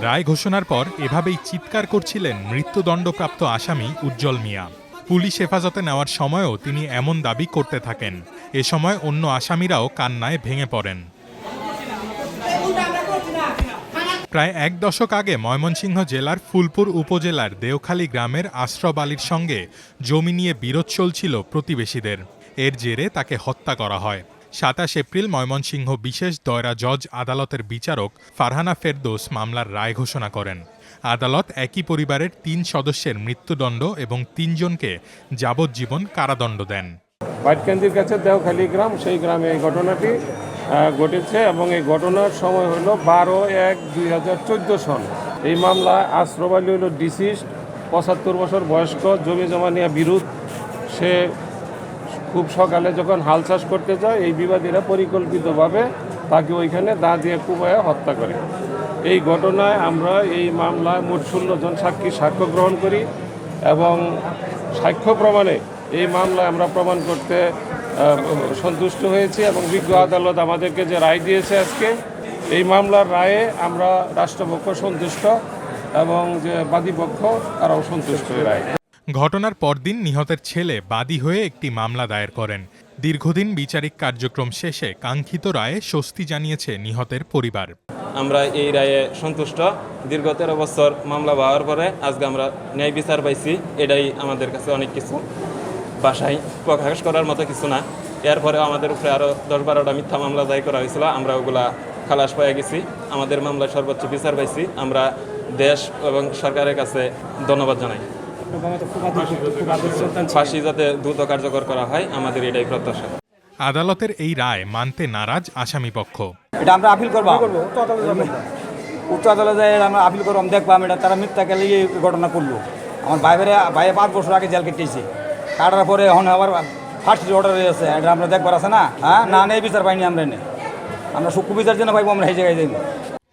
রায় ঘোষণার পর এভাবেই চিৎকার করছিলেন মৃত্যুদণ্ডপ্রাপ্ত আসামি উজ্জ্বল মিয়া। পুলিশ হেফাজতে নেওয়ার সময়ও তিনি এমন দাবি করতে থাকেন। এ সময় অন্য আসামিরাও কান্নায় ভেঙে পড়েন। প্রায় এক দশক আগে ময়মনসিংহ জেলার ফুলপুর উপজেলার দেওখালী গ্রামের আশরাফ আলীর সঙ্গে জমি নিয়ে বিরোধ চলছিল প্রতিবেশীদের। এর জেরে তাকে হত্যা করা হয়। ২৭ এপ্রিল ময়মনসিংহ বিশেষ দায়রা জজ আদালতের বিচারক ফারহানা ফেরদৌস মামলার রায় ঘোষণা করেন। আদালত একই পরিবারের ৩ সদস্যের মৃত্যুদণ্ড এবং ৩ জনকে যাবজ্জীবন কারাদণ্ড দেন। বাইটকান্দির কাছে দেওখালী গ্রাম, সেই গ্রামে এই ঘটনাটি ঘটেছে এবং এই ঘটনার সময় হলো ১২/১/২০১৪ সন। এই মামলায় আশরাফ আলী হলো ডিসিস্ট, ৭৫ বছর বয়স্ক, জমি জমা নিয়ে বিরোধ। সে খুব সকালে যখন হাল চাষ করতে যায়, এই বিবাদীরা পরিকল্পিতভাবে তাকে ওইখানে দা দিয়ে কুপায়ে হত্যা করে। এই ঘটনায় আমরা এই মামলায় মোট ১৬ জন সাক্ষ্য গ্রহণ করি এবং সাক্ষ্য প্রমাণে এই মামলায় আমরা প্রমাণ করতে সন্তুষ্ট হয়েছি এবং বিজ্ঞ আদালত আমাদেরকে যে রায় দিয়েছে আজকে, এই মামলার রায়ে আমরা রাষ্ট্রপক্ষ সন্তুষ্ট এবং যে বাদীপক্ষ তারাও সন্তুষ্ট রায়। ঘটনার পরদিন নিহতের ছেলে বাদী হয়ে একটি মামলা দায়ের করেন। দীর্ঘদিন বিচারিক কার্যক্রম শেষে কাঙ্ক্ষিত রায়ে স্বস্তি জানিয়েছে নিহতের পরিবার। আমরা এই রায়ে সন্তুষ্ট। দীর্ঘ ১৩ বছর মামলা হওয়ার পরে আজকে আমরা ন্যায় বিচার পাইছি। এটাই আমাদের কাছে অনেক কিছু, বাসায় প্রকাশ করার মতো কিছু না। এরপরেও আমাদের উপরে আরও ১০-১২টা মিথ্যা মামলা দায় করা হয়েছিল, আমরা ওগুলা খালাস পেয়ে গেছি। আমাদের মামলায় সর্বোচ্চ বিচার পাইছি। আমরা দেশ এবং সরকারের কাছে ধন্যবাদ জানাই। ফাঁসি যাতে দ্রুত কার্যকর করা হয়, আমাদের এটাই প্রত্যাশা। আদালতের এই রায় মানতে নারাজ আসামিপক্ষ। এটা আমরা আপিল করবো, উচ্চ আদালতে আমরা আপিল করবো, দেখবাম এটা তারা মিথ্যা কেলে এই ঘটনা করলো। আমার ভাইয়ে 5 বছর আগে জেল কেটেছে, কাটার পরে এখন আবার ফার্স্ট অর্ডার হয়েছে, এটা আমরা দেখবার আছে না। না নেই বিচার পাইনি আমরা, আমরা সূক্ষ্ম বিচার জন্য পাইবো, আমরা এই জায়গায় যাইব।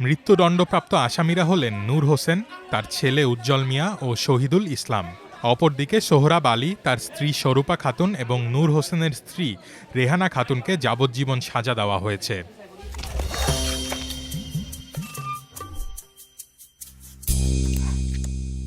মৃত্যুদণ্ডপ্রাপ্ত আসামিরা হলেন নূর হোসেন, তার ছেলে উজ্জ্বল মিয়া ও শহীদুল ইসলাম। অপরদিকে সোহরাব আলী, তার স্ত্রী স্বরূপা খাতুন এবং নূর হোসেনের স্ত্রী রেহানা খাতুনকে যাবজ্জীবন সাজা দেওয়া হয়েছে।